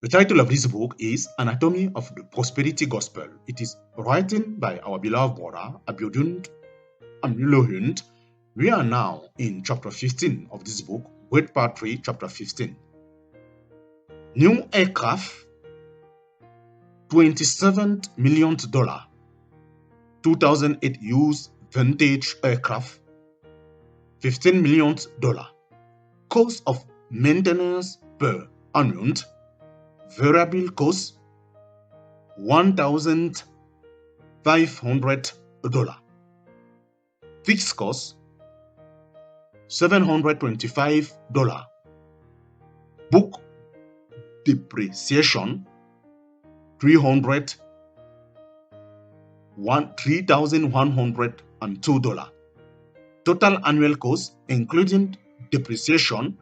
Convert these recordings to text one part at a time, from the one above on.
The title of this book is Anatomy of the Prosperity Gospel. It is written by our beloved brother Abiodun Amilohund. We are now in chapter 15 of this book, with part 3, chapter 15. New aircraft, $27 million. 2008 used vintage aircraft, $15 million. Cost of maintenance per annum, variable cost, $1,500. Fixed cost, $725. Book depreciation, $3,102. Total annual cost, including depreciation,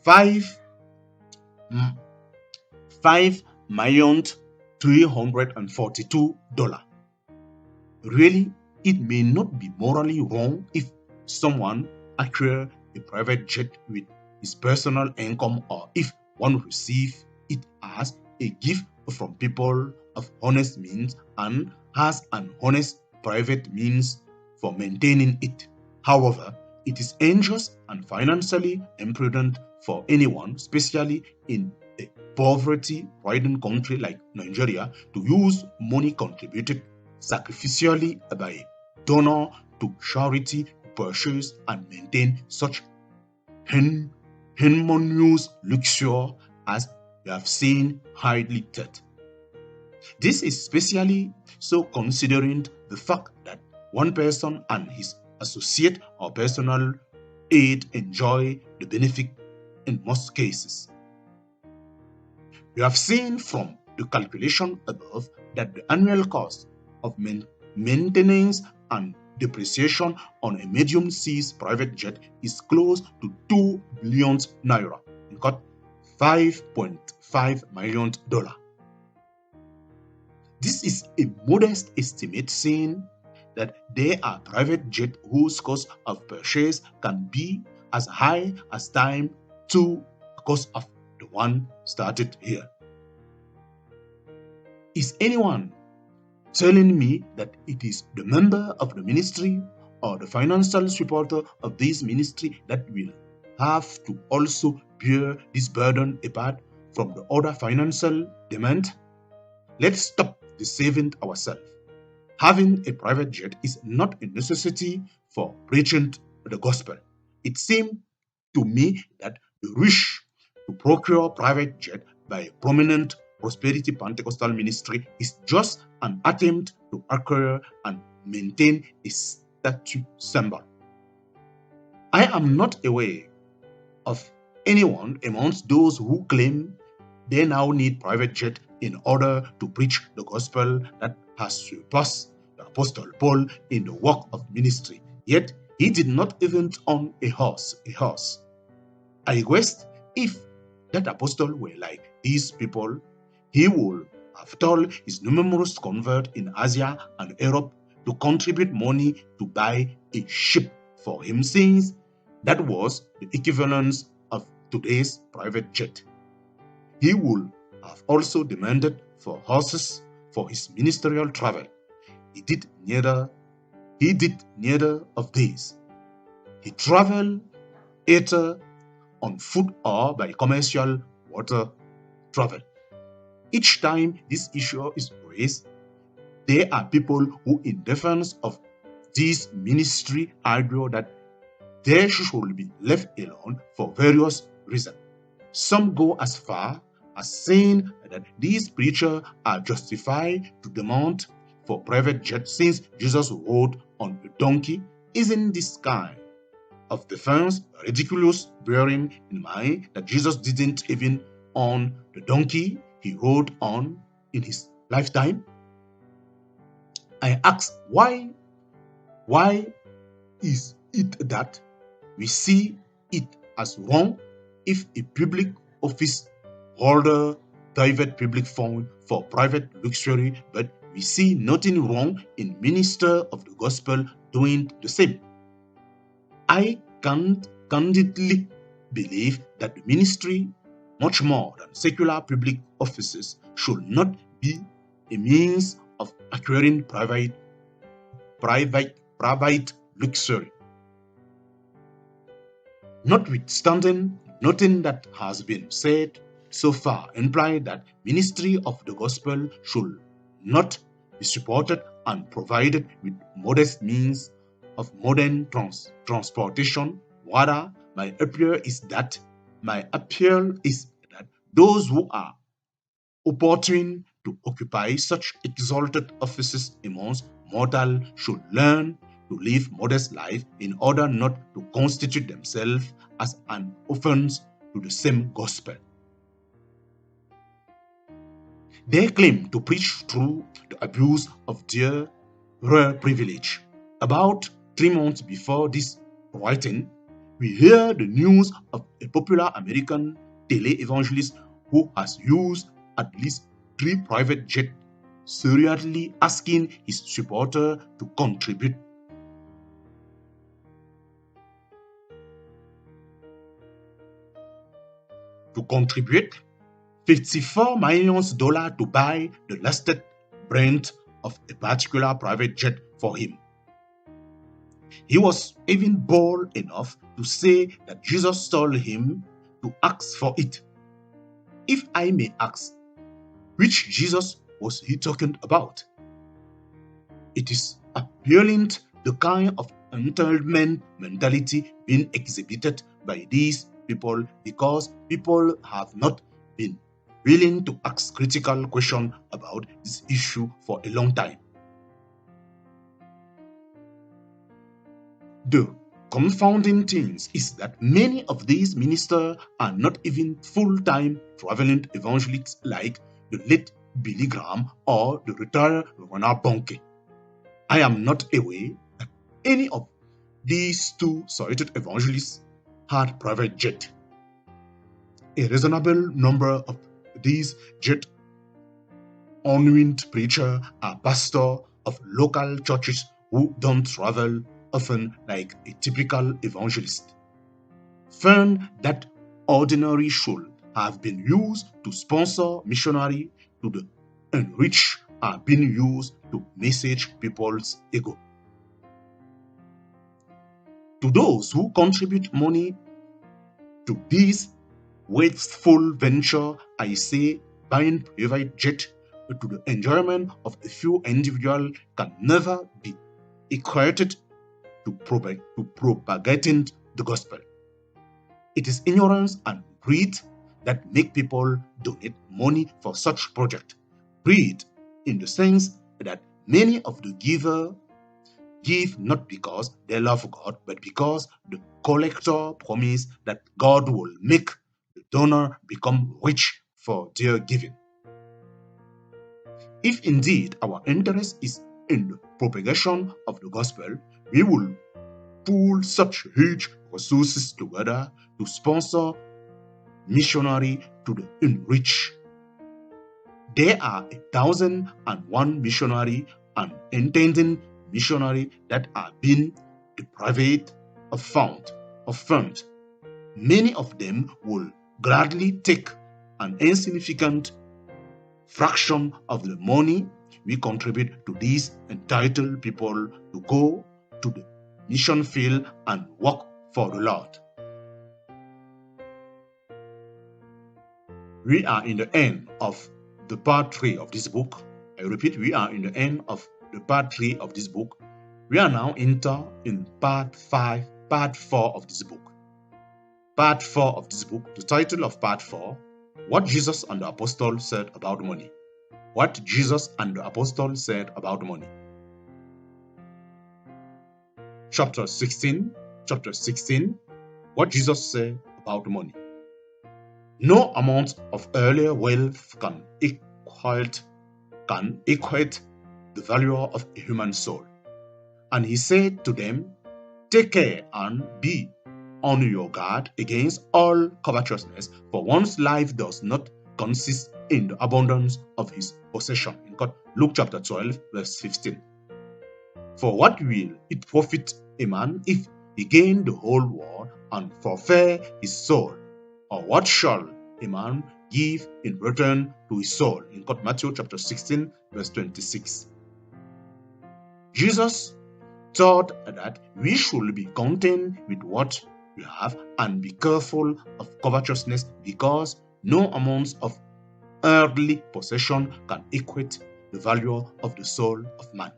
$5,342,000. Really, it may not be morally wrong if someone acquires a private jet with his personal income, or if one receives it as a gift from people of honest means and has an honest private means for maintaining it. However, it is unjust and financially imprudent for anyone, especially in a poverty-ridden country like Nigeria, to use money contributed sacrificially by a donor to charity to purchase and maintain such harmonious luxury as we have seen highly touted. This is especially so considering the fact that one person and his associate or personal aid enjoy the benefit in most cases. We have seen from the calculation above that the annual cost of maintenance and depreciation on a medium-sized private jet is close to 2 billion naira, in cut $5.5 million. This is a modest estimate, saying that there are private jets whose cost of purchase can be as high as time to the cost of the one started here. Is anyone telling me that it is the member of the ministry or the financial supporter of this ministry that will have to also bear this burden apart from the other financial demand? Let's stop deceiving ourselves. Having a private jet is not a necessity for preaching the gospel. It seems to me that the wish to procure private jet by a prominent prosperity Pentecostal ministry is just an attempt to acquire and maintain a status symbol. I am not aware of anyone amongst those who claim they now need private jet in order to preach the gospel that has surpassed the Apostle Paul in the work of ministry. Yet he did not even own a horse. I guess if that apostle were like these people, he would have told his numerous converts in Asia and Europe to contribute money to buy a ship for him, since that was the equivalent of today's private jet. He would have also demanded for horses for his ministerial travel. He did neither of these. He traveled either on foot or by commercial water travel. Each time this issue is raised, there are people who, in defense of this ministry, argue that they should be left alone for various reasons. Some go as far as saying that these preachers are justified to demand for private jets since Jesus rode on a donkey. Isn't this kind of defense ridiculous, bearing in mind that Jesus didn't even own the donkey he rode on in his lifetime? I ask, why is it that we see it as wrong if a public office holder divert public fund for private luxury, but we see nothing wrong in minister of the gospel doing the same? I can't candidly believe that the ministry much more than secular public offices, should not be a means of acquiring private luxury. Notwithstanding, nothing that has been said so far implies that ministry of the gospel should not be supported and provided with modest means of modern transportation. Rather, my appeal is that those who are opportune to occupy such exalted offices amongst mortals should learn to live modest life in order not to constitute themselves as an offense to the same gospel. They claim to preach through the abuse of their rare privilege. About 3 months before this writing, we hear the news of a popular American tele-evangelist who has used at least 3 private jets, seriously asking his supporters to contribute. $54 million to buy the latest brand of a particular private jet for him. He was even bold enough to say that Jesus told him to ask for it. If I may ask, which Jesus was he talking about? It is appealing the kind of entitlement mentality being exhibited by these people because people have not been willing to ask critical questions about this issue for a long time. The confounding thing is that many of these ministers are not even full-time traveling evangelists like the late Billy Graham or the retired Reinhard Bonnke. I am not aware that any of these 2 cited evangelists had private jet. A reasonable number of these jet-owned preachers are pastors of local churches who don't travel often like a typical evangelist. Funds that ordinarily should have been used to sponsor missionaries to the unreached are being used to massage people's ego. To those who contribute money to this wasteful venture, I say buying private jet to the enjoyment of a few individuals can never be equated to propagating the gospel. It is ignorance and greed that make people donate money for such project. Greed in the sense that many of the givers give not because they love God, but because the collector promised that God will make the donor become rich for their giving. If indeed our interest is in the propagation of the gospel, we will pool such huge resources together to sponsor missionary to the unreached. There are 1,001 missionary and intending missionary that are being deprived of funds. Many of them will gladly take an insignificant fraction of the money we contribute to these entitled people to go to the mission field and work for the Lord. We are in the end of the part 3 of this book. I repeat, we are in the end of the part 3 of this book. We are now in part 4 of this book. Part 4 of this book, the title of part 4, What Jesus and the Apostle Said About Money. What Jesus and the Apostle said about money. Chapter 16, what Jesus said about money. No amount of earlier wealth can equate the value of a human soul. And he said to them, take care and be on your guard against all covetousness, for one's life does not consist in the abundance of his possession. In Luke chapter 12, verse 15. For what will it profit a man if he gain the whole world and forfeit his soul? Or what shall a man give in return to his soul. In Matthew chapter 16, verse 26. Jesus taught that we should be content with what we have and be careful of covetousness, because no amount of earthly possession can equate the value of the soul of man.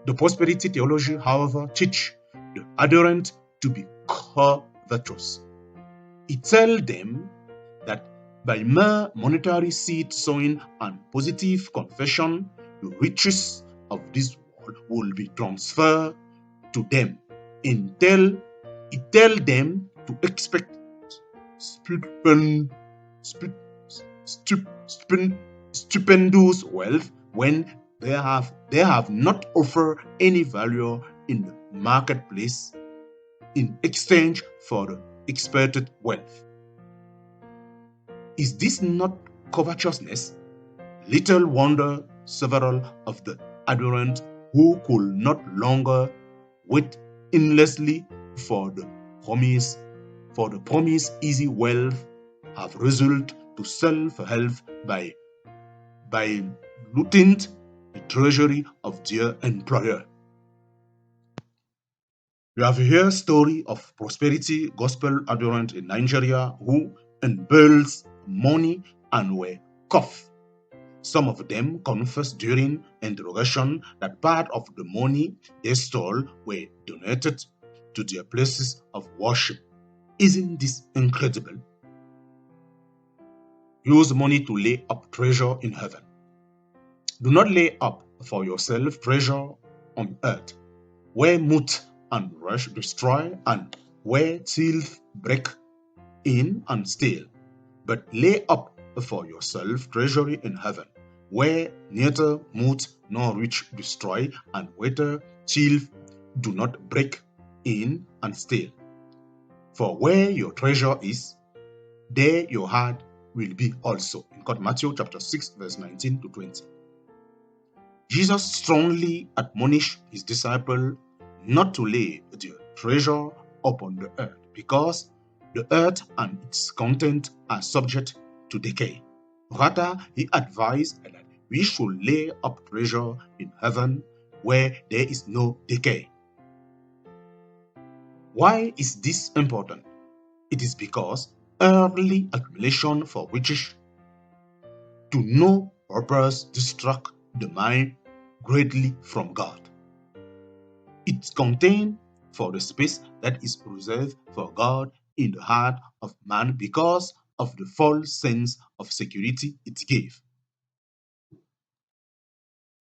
The prosperity theology, however, teach the adherent to be covetous. It tells them that by mere monetary seed sowing and positive confession, the riches of this world will be transferred to them. It tell them to expect stupendous wealth when they have not offered any value in the marketplace in exchange for the expected wealth. Is this not covetousness? Little wonder several of the adherents who could not longer wait endlessly for the promised easy wealth have resorted to self-help by looting the treasury of their employer. We have here story of prosperity gospel adherent in Nigeria who embezzled money and were cuffed. Some of them confessed during interrogation that part of the money they stole were donated to their places of worship. Isn't this incredible? Use money to lay up treasure in heaven. Do not lay up for yourself treasure on earth, where moth and rust destroy and where thieves break in and steal, but lay up for yourself treasury in heaven, where neither moth nor rust destroy and where thieves do not break in and steal. For where your treasure is, there your heart will be also. In Matthew chapter 6, verse 19 to 20. Jesus strongly admonished his disciples not to lay their treasure upon the earth, because the earth and its content are subject to decay. Rather, he advised that we should lay up treasure in heaven, where there is no decay. Why is this important? It is because earthly accumulation for riches to no purpose distract the mind greatly from God. It contains for the space that is reserved for God in the heart of man because of the false sense of security it gave.